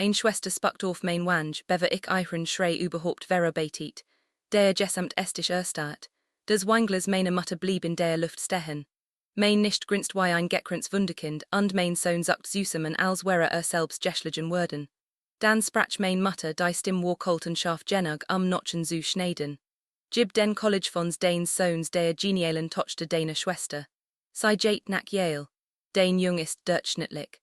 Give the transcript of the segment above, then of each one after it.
Eine Schwester spuckt auf mein Wange, bever ich ihren Schrei überhaupt verarbeitet. Der gesamt estisch erstaat. Des Wanglers meine Mutter blieb in der Luft stehen. Mein nicht grinst wie ein gekrans Wunderkind, und mein Sohn sagt süßem en als wäre selbst geschlagen worden. Dan sprach mein Mutter die Stim war kalt und scharf genug Notchen zu schneiden. Gib den College Fonds deines Sohns der genialen Tochter deiner Schwester. Sei jait nach Yale. Dein Jung ist durchschnittlich.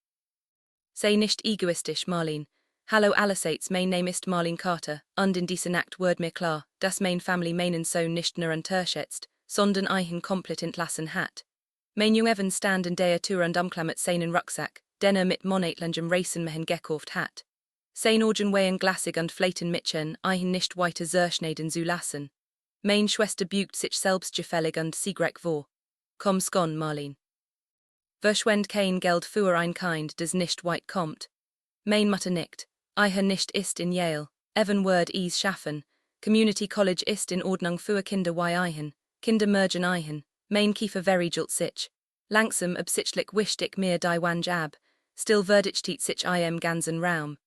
Sei nicht egoistisch, Marlene. Hallo allerseits, mein Name ist Marlene Carter, und in dieser Nacht word mir klar, dass mein Family meinen Sohn nicht nur unterschätzt, sondern eigen komplett entlassen hat. Mein Jung Evan stand in der Tour und umklammert seinen Rucksack, den mit monatelangem Racen mehen gekauft hat. Sein Orgen wehen glassig und fleiten mitchen, eigen nicht weiter zerschneiden zu lassen. Mein Schwester bügt sich selbstgefällig und siegreich vor. Komm skon, Marlene. Verschwend kein Geld für ein Kind, das nicht weit kommt. Mein Mutter nickt. Ihr nicht ist in Yale. Evan word is schaffen. Community College ist in Ordnung für Kinder wie eigen. Kinder mergen eigen. Mein Kiefer verigelt sich. Langsam absichtlich wischt ich mir die Wange ab. Still verdichtet sich im ganzen Raum.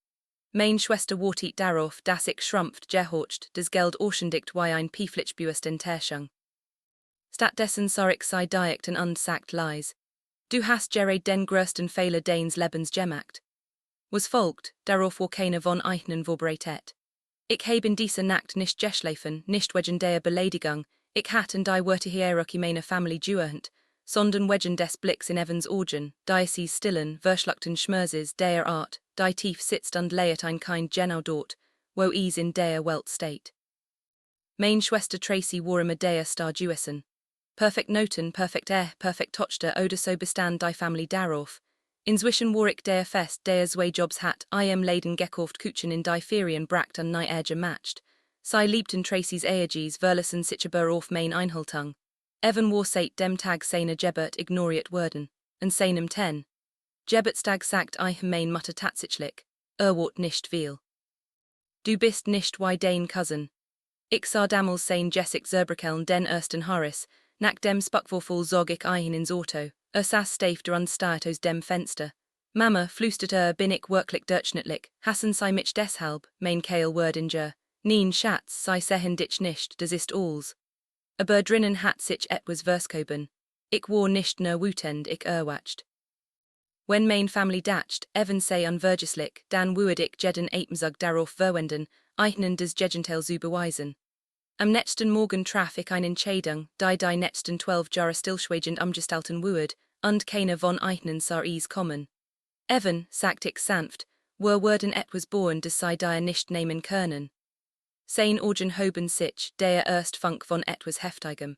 Mein Schwester wartet darauf, dass ich schrumpft gehorcht, das Geld oschendigt wie ein Pieflichbüst in Terschung. Stattdessen sah ich sei diakt und sagt leis. Du hast gerät den größten Fehler deines Lebens gemacht. Was folgt, darauf war keine von eigenen vorbereitet. Ich habe in dieser Nacht nicht geschlafen, nicht wegen der Beleidigung, ich hatte die Worte hierarchie meiner Familie gehört, sondern wegen des Blicks in Evans Augen, die sie stillen, verschluckten Schmerses der Art, die tief sitzt und leiert ein Kind genau dort, wo is in der Welt steht. Mein Schwester Tracy war immer der Star gewesen. Perfekt Noten, perfekt perfekt Tochter oder so bestand die Family darauf. Inzwischen war ich der fest, der zwei Jobs hat, Leiden gekauft Kuchen in die Ferien bracht und nie matcht. Sie liebten Tracys Eages verlassen sich aber auf mein Einhaltung. Evan war seit dem Tag seiner Geburt ignoriert worden, und seinem 10. Geburtstag sagt mein Mutter tatsächlich, wart nicht viel. Du bist nicht wie dein Cousin. Ich sah damals sein Jessic Zerbrickeln den ersten Harris, nach dem Spuckvorfall zog ich ein ins Auto, saß steif und starrt aus dem Fenster. Mama, flüsterte bin ich wirklich durchschnittlich, hassen sei mich deshalb, mein Keil Wordinger. Nien Schatz, sei sehen dich nicht, das ist alles. Aber drinnen hat sich etwas verskoben. Ich war nicht nur wütend, ich erwacht. Wenn mein Family dacht, Evan sei unvergislich, dann würde ich jeden Ebenzug darauf verwenden, eigenen des Gegenteil zu beweisen. Am nächsten Morgen traf ich eine Entscheidung, die nächsten 12 Jahre stillschweigend umgestalten würde, und keine von eigenen sah es kommen. Evan, sagt ich sanft, wurden etwas bohren, das sei die nicht nehmen können. Sein Augen hoben sich, der erst Funk von etwas Heftigem.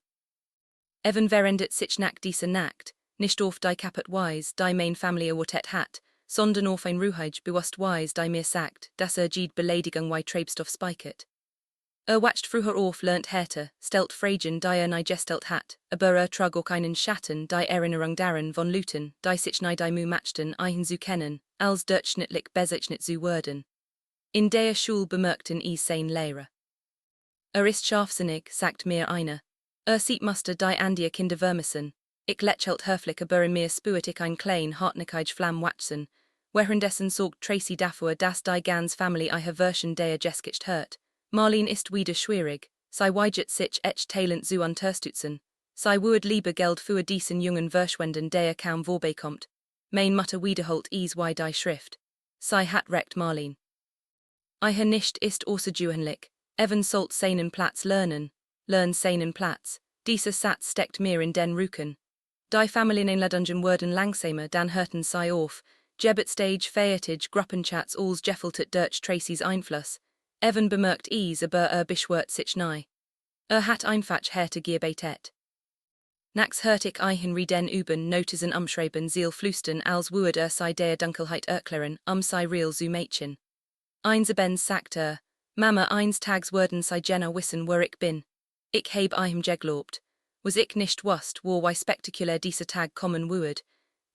Evan verendet sich nach dieser Nacht, nicht auf die Kapit Wise, die mein Family erwartet hat, sondern auf ein Ruhig bewusst Wise, die mir sagt, dass jede Beleidigung wie Treibstoff speichert. Wacht früher auf lernt härter, stellt Fragen, die nie gestelt hat, aber trug auch einen Schatten, die Erinnerung daran von Luten, die sich nie die Mu matchten, eigen zu kennen, als durchschnittlich bezeichnet zu werden. In der Schule bemerkten es sein Lehrer. Ist scharfsinnig, sagt mir einer. Sieht muster die Andia Kinder vermissen. Ich lächelt höflich, aber in mir spürt ich ein klein, hartnäckig Flamm wachsen. Währenddessen sorgt Tracy dafür, dass die ganz Family eine Version der Geskicht hört. Marlene ist wieder schwierig, sei weiget sich echt Talent zu unterstützen. Sei würd lieber Geld für diesen jungen verschwenden, der kaum vorbeikommt. Mein Mutter wiederholt es wie die Schrift. Sei hat recht Marlene. Ihr nicht ist außergewöhnlich. Evan sollt seinen Platz lernen. Lern seinen Platz. Dieser Satz steckt mir in den Rücken. Die Familien in Ladungen wurden langsamer, dann hörten sie auf. Geburtsstage feiertage Gruppenchats als gefältet durch Tracys Einfluss. Evan bemerkt es, aber beschwert sich nie. Hat einfach härter gearbeitet. Nachts hört ich eigen reden üben, Notizen umschreiben, Ziel flüstern, als würde sei der Dunkelheit erklären, sei real zu Mädchen. Einzabens sagt Mama eins Tags würden sei Jenna wissen, wo ich bin. Ich heb eigen geglaubt. Was ich nicht wusst, wo wie spektakulär dieser Tag kommen würde.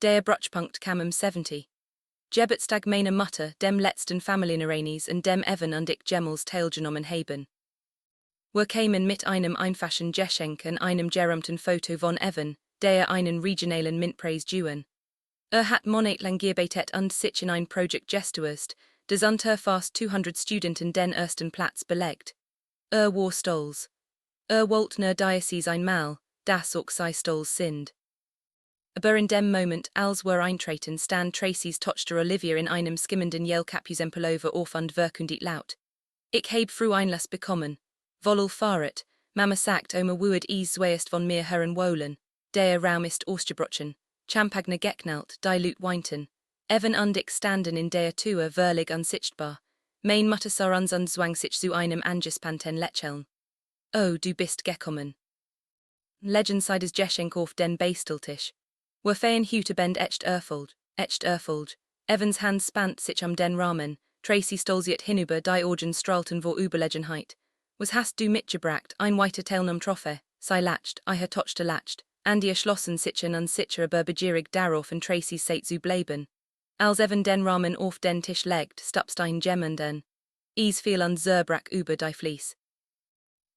Der Brutschpunkt kam 70. Geburtstag meiner Mutter, dem letzten Familienereignis und dem Evan und ich Gemmels teilgenommen haben. Wir kamen mit einem einfachen Geschenk und einem gerumten Foto von Evan, der einen regionalen Mintpreis gewann. Hat monatelang gearbeitet und sich in ein Projekt gestuert, des unter fast 200 Studenten den ersten Platz belegt. War stolz. Wollte nur Diocese einmal, das auch sei stolz sind. Aber in dem Moment, als wir eintreten, stand Tracy's Tochter Olivia in einem skimmenden Jelkapjuzempelova auf und verkündigt laut. Ich heb fru Einlass bekommen. Vollel faret, Mama sagt wued zweest von mir Herren wohlen, der Raum ist ausgebrochen, Champagner geknallt, dilute weinten. Even und ich standen in der Tür verlig unsichtbar. Mein Mutter sah uns und zwang sich zu einem angespanten Lächeln. Oh, du bist gekommen. Legend sei des Geschenk auf den Basteltisch. Wir feien heute bend echt erfold. Evans Hand spannt sich den Rahmen, Tracy stolziert hinüber die Augen strahlten vor Überlegenheit. Was hast du mitgebracht, ein weiter Teilnahme Trophy, sei latcht, ihr tochte latcht, and ihr schlossen sichern und sicher aber begierig darauf und Tracy seit zu bleiben. Als Evan den Rahmen auf den Tisch legt, stupst ein Gemmenden. Fiel und zerbrach über die Flies.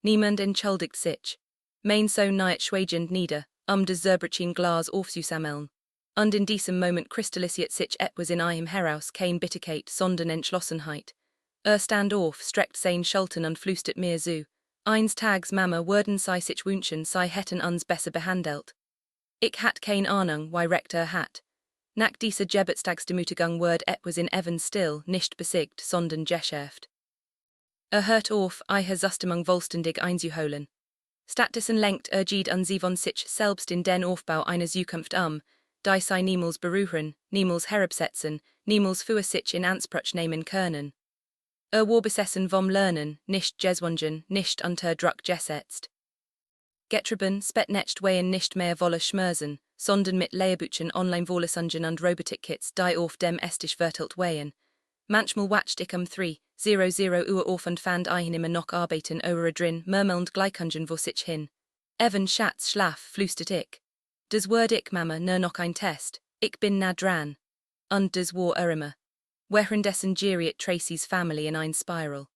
Niemand entschuldigt sich. Mein Sohn nahet schweigend nieder, des zerbraching Glas aufzusammeln. Und in diesem Moment kristallisiert sich etwas in einem heraus, kein Bitterkeit, sondern Entschlossenheit. Stand auf, streckt sein Schultern und flüstert mir zu. Eins Tags Mama würden sei sich wünschen, sei hätten uns besser behandelt. Ich hat kein Ahnung, why Rektor hat. Nach dieser Geburtstagsdemütigung wird etwas in Evans still, nicht besiegt, sondern geschärft. Hört auf, ihr Systemung vollständig einzuholen. Stattdessen lenkt geht an sie von sich selbst in den Aufbau einer Zukunft die sei niemals berühren, niemals herabsetzen, niemals für sich in Anspruch nehmen können. War besessen vom Lernen, nicht Jeswungen, nicht unter Druck gesetzt. Getrieben, spät nicht wehen nicht mehr wolle schmerzen, sondern mit Lehrbuchen online wohlesungen und Robotikkits die auf dem Estisch vertelt wehen. Manchmal watcht ich 3:00 Uhr auf und fand ein immer noch arbeiten oder drin, murmelnd gleichungen wo sich hin. Evan Schatz schlaf, flüstert ich. Das word ich Mama nur noch ein Test, ich bin nah dran. Und das war immer. Währenddessen geriet Tracy's Family in ein Spiral.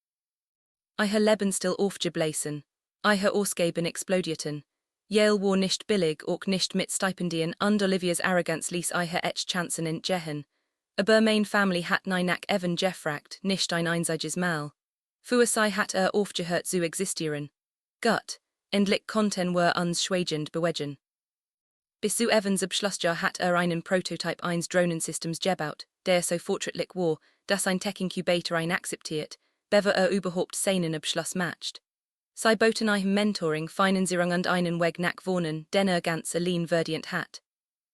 Ihr Leben still aufgeblasen, ihr Ausgaben explodierten. Yale war nicht billig, auch nicht mit Stipendien, und Olivias Arroganz ließ ihr etch Chancen entgehen. Aber mein Family hat nach Evan gefragt, nicht ein einziges Mal. Für sei hat aufgehört zu existieren. Gut, endlich konnten wir uns schweigend bewegen. Bis zu Evans Abschlussjahr hat einen Prototype 1 Drohnensystems gebaut, der so fortschrittlich war, dass ein Tech-Incubator ein akzeptiert, bever überhaupt seinen Abschluss matcht. Sei boten einem Mentoring, Finanzierung und einen Weg nach Wohnen, den ganz allein verdient hat.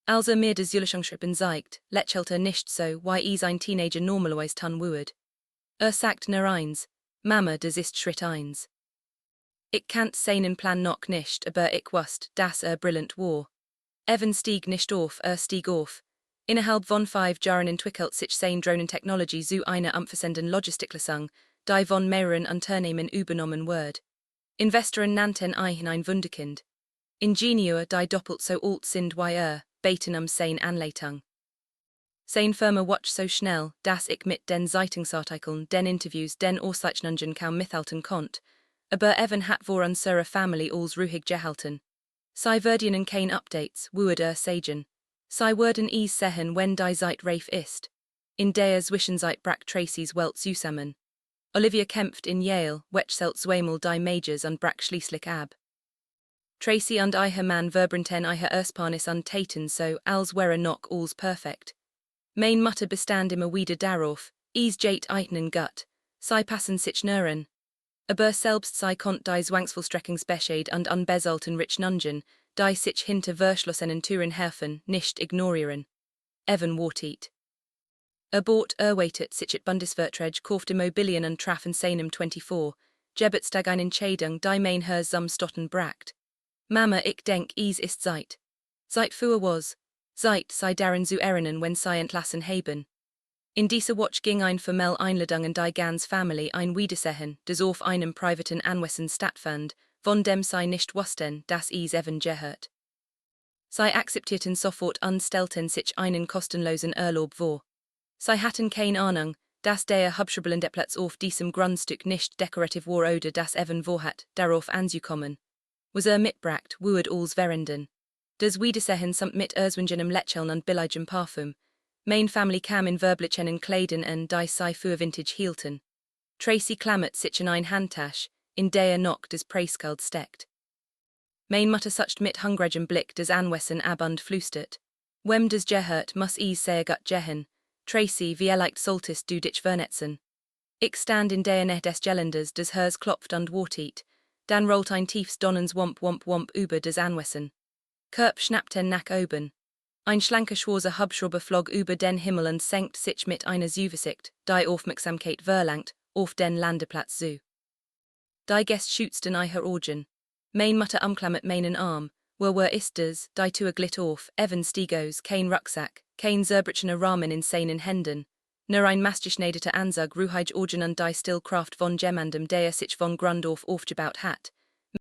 Als mir des Julechungsschrippen zeigt, lächelt nicht so, wie ein Teenager normalerweise tun würde. Sagt nur eins, Mama, das ist Schritt 1. Ich kannt seinen Plan noch nicht, aber ich wusste, dass brillant war. Evan stieg nicht auf, stieg auf. Innerhalb von 5 Jahren entwickelt sich sein Drohnentechnologie zu einer umfassenden Logistiklösung, die von mehreren Unternehmen übernommen wird. Investoren nannten ein Wunderkind. Ingenieur, die doppelt so alt sind wie beten sein Anleitung. Sein Firma watcht so schnell, dass ich mit den Zeitungsartikeln, den Interviews, den Auszeichnungen kaum mithalten konnte, aber Evan hat vor unsere Family als ruhig gehalten. Sei würden kein Updates, würde sagen. Sei würden sehen, wenn die Zeit reif ist. In der Zwischenzeit brach Tracy's Welt zusammen. Olivia kämpft in Yale, wechselt zweimal die Majors und brach schließlich ab. Tracy und ihr Mann verbrannten ihr Ersparnis und taten so, als wäre noch alles perfekt. Mein Mutter bestand immer wieder darauf, geht eigenen gut, sei passen sich nüren. Aber selbst sei konnt die Zwangsvollstreckungsbescheid und unbezahlten Rechnungen, die sich hinter verschlossenen Türen helfen, nicht ignorieren. Evan wartet. Bot waitet sich at Bundesverträge kauft Immobilien und trafen seinem 24, Geburtstag eine Entscheidung, die mein her Stotten bracht. Mama, ich denk, ist Zeit. Zeit für was. Zeit sei darin zu erinnern, wenn sie entlassen haben. In dieser Watch ging ein formell Einladung in die ganz Family ein Wiedersehen, das auf einem privaten Anwesen stattfand, von dem sie nicht wussten, dass Evan gehört. Sie akzeptierten sofort und stellten sich einen kostenlosen Urlaub vor. Sie hatten keine Ahnung, dass der Hubschrauber auf diesem Grundstück nicht dekorativ war oder dass Evan vorhat, darauf anzukommen. Was mitbracht, würde alles verenden. Das Wiedersehen samt mit erswingenem Lächeln und billigem Parfüm. Main family kam in verblichen en kleden en die sai für vintage hielten. Tracy klammert sich in ein Handtasch, in der noch des Preiskald steckt. Main mutter sucht mit hungrigen Blick des Anwesen abund flüstert. Wem des gehört muss sehr gut gehen. Tracy wie leicht soltest du dich vernetzen. Ich stand in der Nähe des Geländes des Hers klopft und wartet. Dann rollt ein tiefs Donnens Womp Womp Womp über des Anwesen. Körp schnappte nach oben. Ein schlanker schwarzer Hubschrauber flog über den Himmel und senkt sich mit einer Zuversicht, die Aufmerksamkeit verlangt, auf den Landeplatz zu. Die Gäste schützten ihre Augen. Main mutter umklammert meinen Arm. Wo ist das, die Tür glitt auf, Evan Stigos, kein Rucksack, kein zerbrichener Rahmen in seinen Händen. Nur ein maßgeschneiderter Ansag ruhig Augen und die Stillkraft von jemandem, der sich von Grund auf aufgebaut hat,